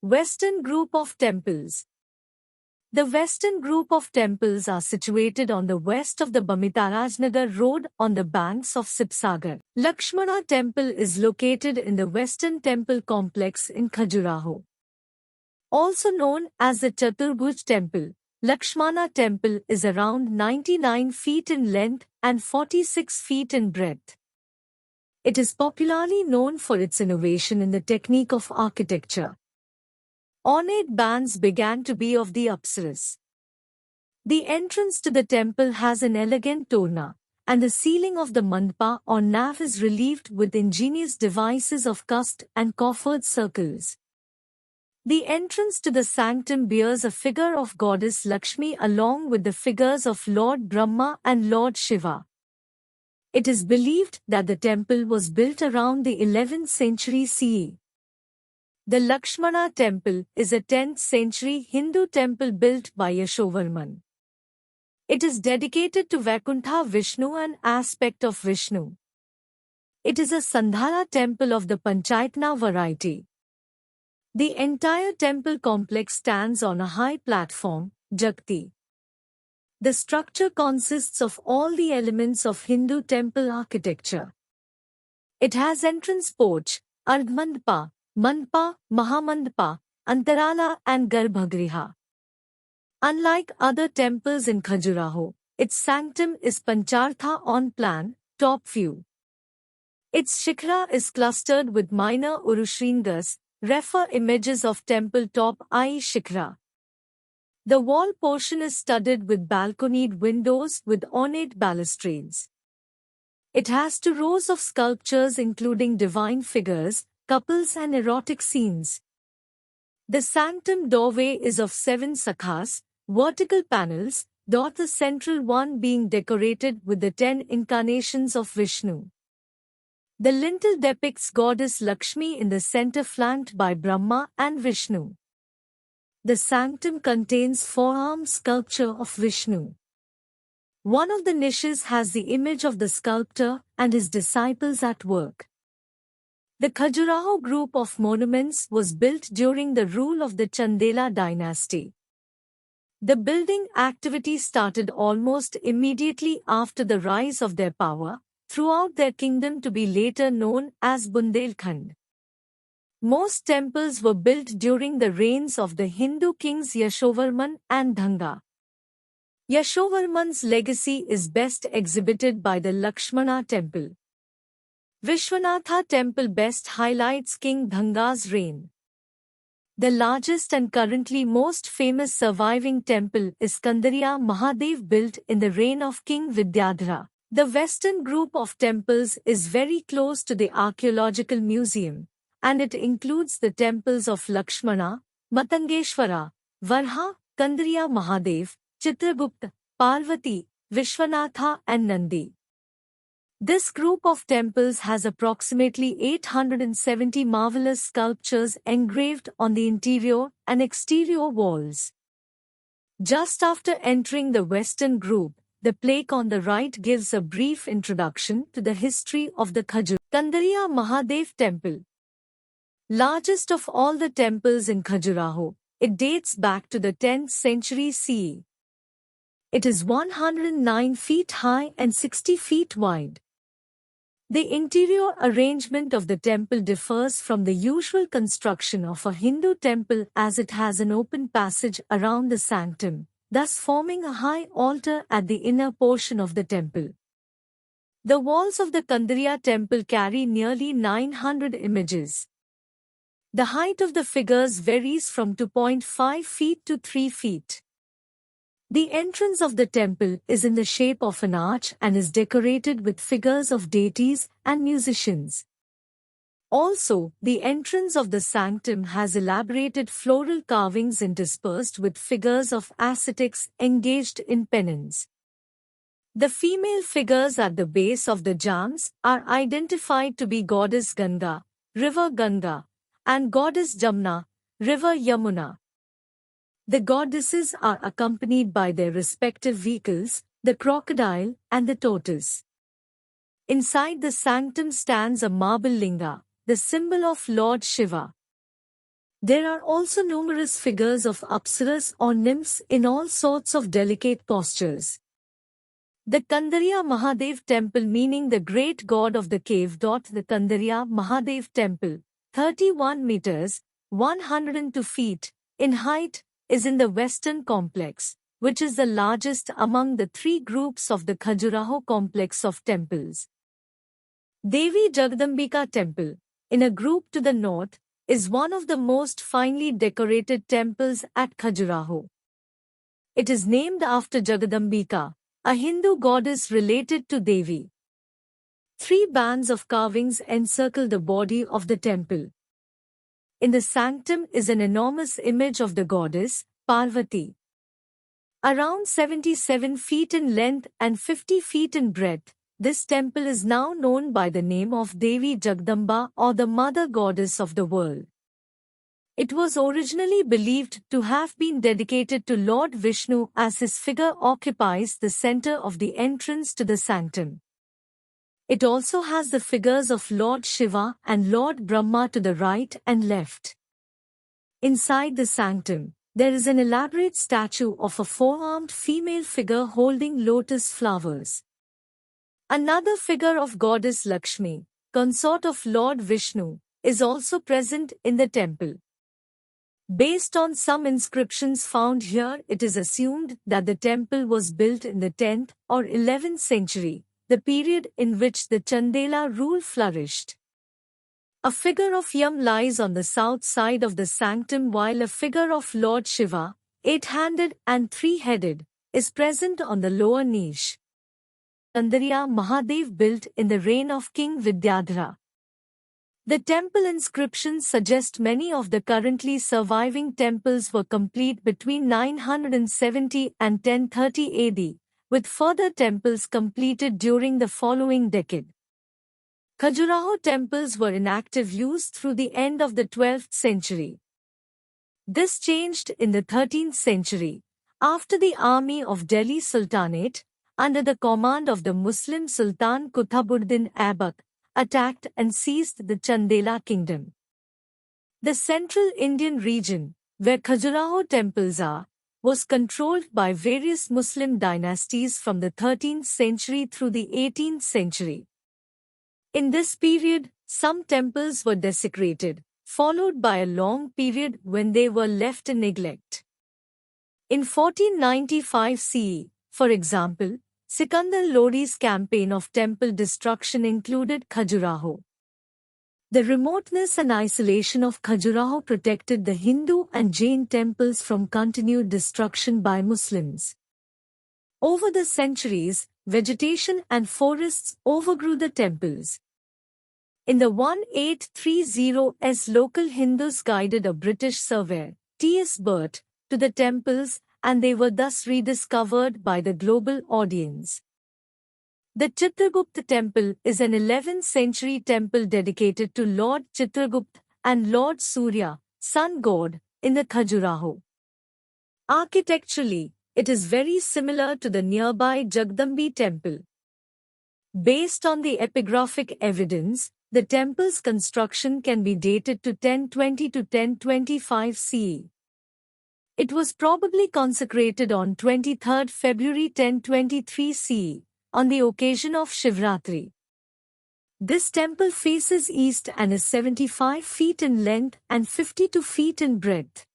Western Group of Temples. The western group of temples are situated on the west of the Bamitarajnagar road on the banks of Sipsagar. Lakshmana Temple is located in the Western Temple complex in Khajuraho. Also known as the Chaturbhuj Temple, Lakshmana Temple is around 99 feet in length and 46 feet in breadth. It is popularly known for its innovation in the technique of architecture. Ornate bands began to be of the Apsaras. The entrance to the temple has an elegant torna, and the ceiling of the mandapa or nav is relieved with ingenious devices of cast and coffered circles. The entrance to the sanctum bears a figure of goddess Lakshmi along with the figures of Lord Brahma and Lord Shiva. It is believed that the temple was built around the 11th century CE. The Lakshmana Temple is a 10th century Hindu temple built by Yashovarman. It is dedicated to Vaikuntha Vishnu and aspect of Vishnu. It is a Sandhara temple of the Panchayatna variety. The entire temple complex stands on a high platform, Jagti. The structure consists of all the elements of Hindu temple architecture. It has entrance porch, Ardhmandapa, Mandapa, Mahamandapa, Antarala and Garbhagriha. Unlike other temples in Khajuraho, its sanctum is Panchartha on plan, top view. Its shikhra is clustered with minor Urushringas, refer images of temple top I shikhra. The wall portion is studded with balconied windows with ornate balustrades. It has 2 rows of sculptures including divine figures, couples and erotic scenes. The sanctum doorway is of 7 sakhas, vertical panels, the central one being decorated with the 10 incarnations of Vishnu. The lintel depicts goddess Lakshmi in the center flanked by Brahma and Vishnu. The sanctum contains 4-arm sculpture of Vishnu. One of the niches has the image of the sculptor and his disciples at work. The Khajuraho group of monuments was built during the rule of the Chandela dynasty. The building activity started almost immediately after the rise of their power, throughout their kingdom to be later known as Bundelkhand. Most temples were built during the reigns of the Hindu kings Yashovarman and Dhanga. Yashovarman's legacy is best exhibited by the Lakshmana Temple. Vishwanatha Temple best highlights King Dhanga's reign. The largest and currently most famous surviving temple is Kandariya Mahadev built in the reign of King Vidyadhara. The western group of temples is very close to the archaeological museum, and it includes the temples of Lakshmana, Matangeshwara, Varha, Kandariya Mahadev, Chitragupta, Parvati, Vishwanatha and Nandi. This group of temples has approximately 870 marvelous sculptures engraved on the interior and exterior walls. Just after entering the western group, the plaque on the right gives a brief introduction to the history of the Kandariya Mahadev Temple. Largest of all the temples in Khajuraho, it dates back to the 10th century CE. It is 109 feet high and 60 feet wide. The interior arrangement of the temple differs from the usual construction of a Hindu temple as it has an open passage around the sanctum, thus forming a high altar at the inner portion of the temple. The walls of the Kandariya temple carry nearly 900 images. The height of the figures varies from 2.5 feet to 3 feet. The entrance of the temple is in the shape of an arch and is decorated with figures of deities and musicians. Also, the entrance of the sanctum has elaborated floral carvings interspersed with figures of ascetics engaged in penance. The female figures at the base of the jambs are identified to be goddess Ganga, river Ganga, and goddess Jamna, river Yamuna. The goddesses are accompanied by their respective vehicles, the crocodile and the tortoise. Inside the sanctum stands a marble linga, the symbol of Lord Shiva. There are also numerous figures of apsaras or nymphs in all sorts of delicate postures. The Kandariya Mahadev Temple, meaning the great god of the cave. The Kandariya Mahadev Temple, 31 meters, 102 feet, in height, is in the western complex, which is the largest among the three groups of the Khajuraho complex of temples. Devi Jagadambika Temple, in a group to the north, is one of the most finely decorated temples at Khajuraho. It is named after Jagadambika, a Hindu goddess related to Devi. Three bands of carvings encircle the body of the temple. In the sanctum is an enormous image of the goddess, Parvati. Around 77 feet in length and 50 feet in breadth, this temple is now known by the name of Devi Jagdamba, or the Mother Goddess of the world. It was originally believed to have been dedicated to Lord Vishnu, as his figure occupies the center of the entrance to the sanctum. It also has the figures of Lord Shiva and Lord Brahma to the right and left. Inside the sanctum, there is an elaborate statue of a four-armed female figure holding lotus flowers. Another figure of goddess Lakshmi, consort of Lord Vishnu, is also present in the temple. Based on some inscriptions found here, it is assumed that the temple was built in the 10th or 11th century, the period in which the Chandela rule flourished. A figure of Yam lies on the south side of the sanctum, while a figure of Lord Shiva, eight-handed and three-headed, is present on the lower niche. Kandariya Mahadev, built in the reign of King Vidyadhara. The temple inscriptions suggest many of the currently surviving temples were complete between 970 and 1030 AD, with further temples completed during the following decade. Khajuraho temples were in active use through the end of the 12th century. This changed in the 13th century, after the army of Delhi Sultanate, under the command of the Muslim Sultan Qutbuddin Aibak, attacked and seized the Chandela kingdom. The central Indian region, where Khajuraho temples are, was controlled by various Muslim dynasties from the 13th century through the 18th century. In this period, some temples were desecrated, followed by a long period when they were left in neglect. In 1495 CE, for example, Sikandar Lodi's campaign of temple destruction included Khajuraho. The remoteness and isolation of Khajuraho protected the Hindu and Jain temples from continued destruction by Muslims. Over the centuries, vegetation and forests overgrew the temples. In the 1830s, local Hindus guided a British surveyor, T.S. Burt, to the temples, and they were thus rediscovered by the global audience. The Chitragupta temple is an 11th century temple dedicated to Lord Chitragupta and Lord Surya, sun god, in the Khajuraho. Architecturally, it is very similar to the nearby Jagdambi temple. Based on the epigraphic evidence, the temple's construction can be dated to 1020 to 1025 CE. It was probably consecrated on 23 February 1023 CE, on the occasion of Shivratri. This temple faces east and is 75 feet in length and 52 feet in breadth.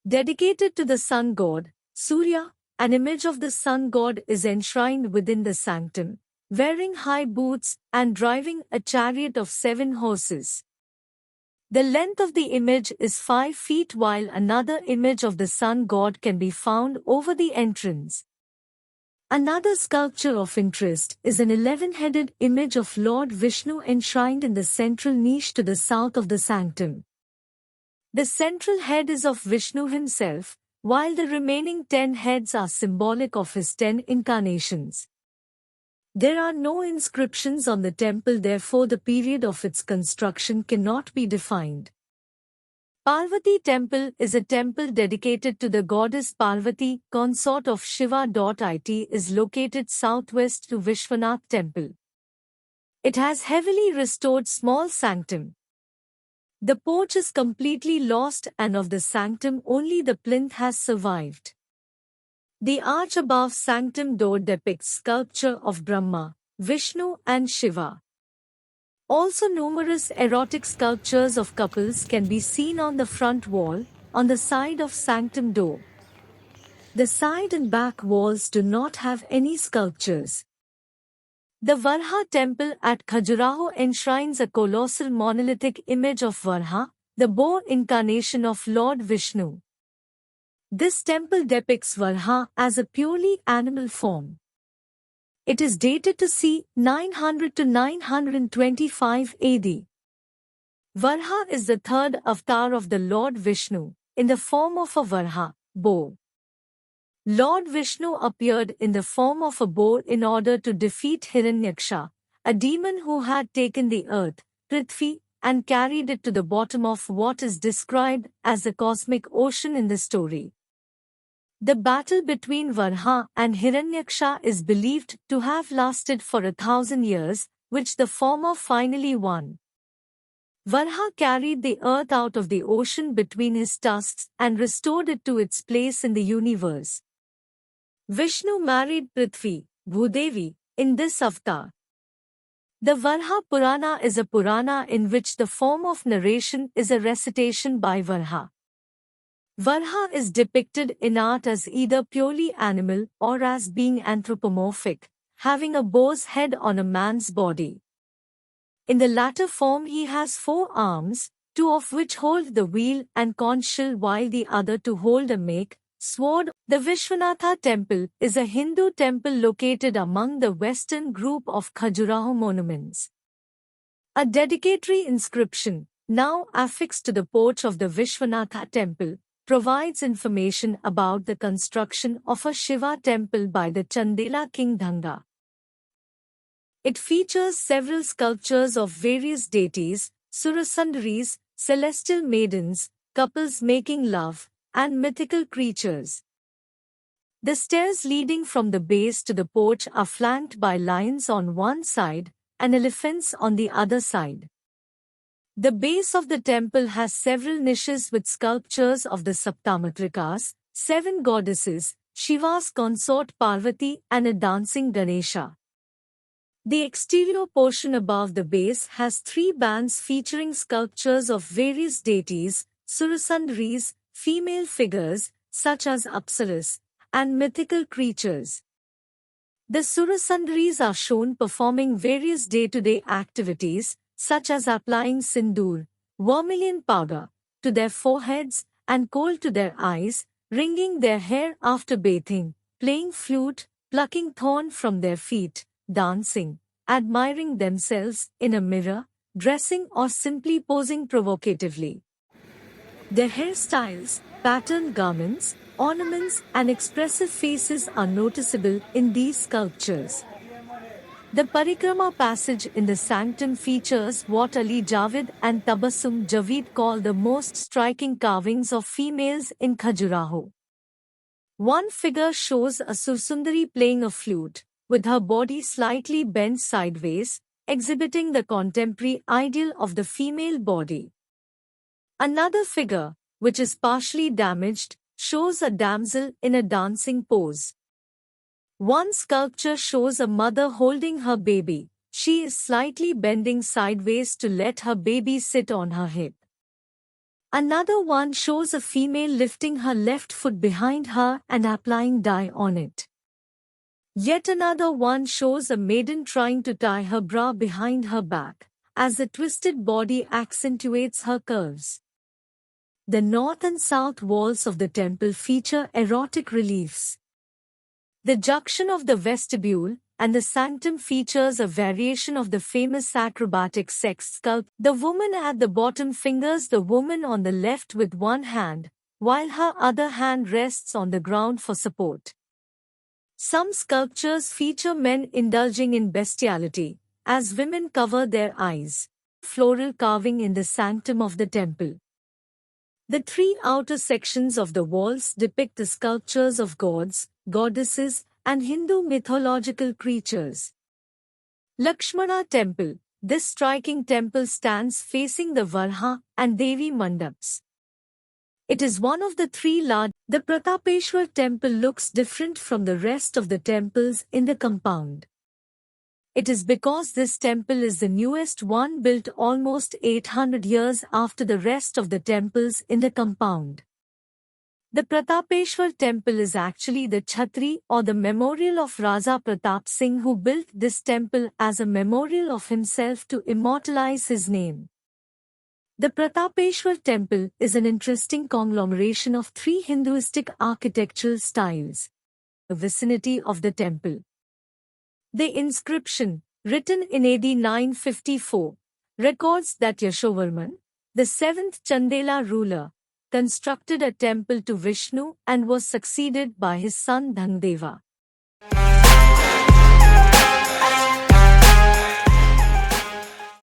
Dedicated to the sun god, Surya, an image of the sun god is enshrined within the sanctum, wearing high boots and driving a chariot of 7 horses. The length of the image is 5 feet, while another image of the sun god can be found over the entrance. Another sculpture of interest is an 11-headed image of Lord Vishnu enshrined in the central niche to the south of the sanctum. The central head is of Vishnu himself, while the remaining 10 heads are symbolic of his 10 incarnations. There are no inscriptions on the temple, therefore the period of its construction cannot be defined. Parvati Temple is a temple dedicated to the goddess Parvati, consort of Shiva. It is located southwest to Vishwanath Temple. It has heavily restored small sanctum. The porch is completely lost and of the sanctum only the plinth has survived. The arch above sanctum door depicts sculpture of Brahma, Vishnu and Shiva. Also numerous erotic sculptures of couples can be seen on the front wall, on the side of sanctum door. The side and back walls do not have any sculptures. The Varha temple at Khajuraho enshrines a colossal monolithic image of Varha, the boar incarnation of Lord Vishnu. This temple depicts Varha as a purely animal form. It is dated to c. 900 to 925 AD. Varha is the third avatar of the Lord Vishnu, in the form of a Varha, boar. Lord Vishnu appeared in the form of a boar in order to defeat Hiranyaksha, a demon who had taken the earth, Prithvi, and carried it to the bottom of what is described as the cosmic ocean in the story. The battle between Varha and Hiranyaksha is believed to have lasted for 1,000 years, which the former finally won. Varha carried the earth out of the ocean between his tusks and restored it to its place in the universe. Vishnu married Prithvi, Bhudevi, in this avatar. The Varha Purana is a Purana in which the form of narration is a recitation by Varha. Varha is depicted in art as either purely animal or as being anthropomorphic, having a boar's head on a man's body. In the latter form he has 4 arms, 2 of which hold the wheel and conch shell while the other 2 hold a make, sword. The Vishwanatha temple is a Hindu temple located among the western group of Khajuraho monuments. A dedicatory inscription, now affixed to the porch of the Vishwanatha temple, provides information about the construction of a Shiva temple by the Chandela king Dhanga. It features several sculptures of various deities, Surasundaris, celestial maidens, couples making love, and mythical creatures. The stairs leading from the base to the porch are flanked by lions on one side and elephants on the other side. The base of the temple has several niches with sculptures of the Saptamatrikas, 7 goddesses, Shiva's consort Parvati and a dancing Ganesha. The exterior portion above the base has 3 bands featuring sculptures of various deities, Surasundaris, female figures, such as Apsaras, and mythical creatures. The Surasundaris are shown performing various day-to-day activities, such as applying sindoor, vermilion powder, to their foreheads and kohl to their eyes, wringing their hair after bathing, playing flute, plucking thorn from their feet, dancing, admiring themselves in a mirror, dressing or simply posing provocatively. Their hairstyles, patterned garments, ornaments and expressive faces are noticeable in these sculptures. The Parikrama passage in the sanctum features what Ali Javed and Tabassum Javed call the most striking carvings of females in Khajuraho. One figure shows a Sursundari playing a flute, with her body slightly bent sideways, exhibiting the contemporary ideal of the female body. Another figure, which is partially damaged, shows a damsel in a dancing pose. One sculpture shows a mother holding her baby. She is slightly bending sideways to let her baby sit on her hip. Another one shows a female lifting her left foot behind her and applying dye on it. Yet another one shows a maiden trying to tie her bra behind her back, as the twisted body accentuates her curves. The north and south walls of the temple feature erotic reliefs. The junction of the vestibule and the sanctum features a variation of the famous acrobatic sex sculpture. The woman at the bottom fingers the woman on the left with one hand, while her other hand rests on the ground for support. Some sculptures feature men indulging in bestiality, as women cover their eyes. Floral carving in the sanctum of the temple. The 3 outer sections of the walls depict the sculptures of gods, goddesses, and Hindu mythological creatures. Lakshmana Temple, This striking temple stands facing the Varha and Devi Mandaps. It is one of the three large. The Pratapeshwar temple looks different from the rest of the temples in the compound. It is because this temple is the newest one, built almost 800 years after the rest of the temples in the compound. The Pratapeshwar temple is actually the Chhatri or the memorial of Raja Pratap Singh, who built this temple as a memorial of himself to immortalize his name. The Pratapeshwar temple is an interesting conglomeration of three Hinduistic architectural styles. The vicinity of the temple. The inscription, written in AD 954, records that Yashovarman, the seventh Chandela ruler, constructed a temple to Vishnu and was succeeded by his son Dhangdeva.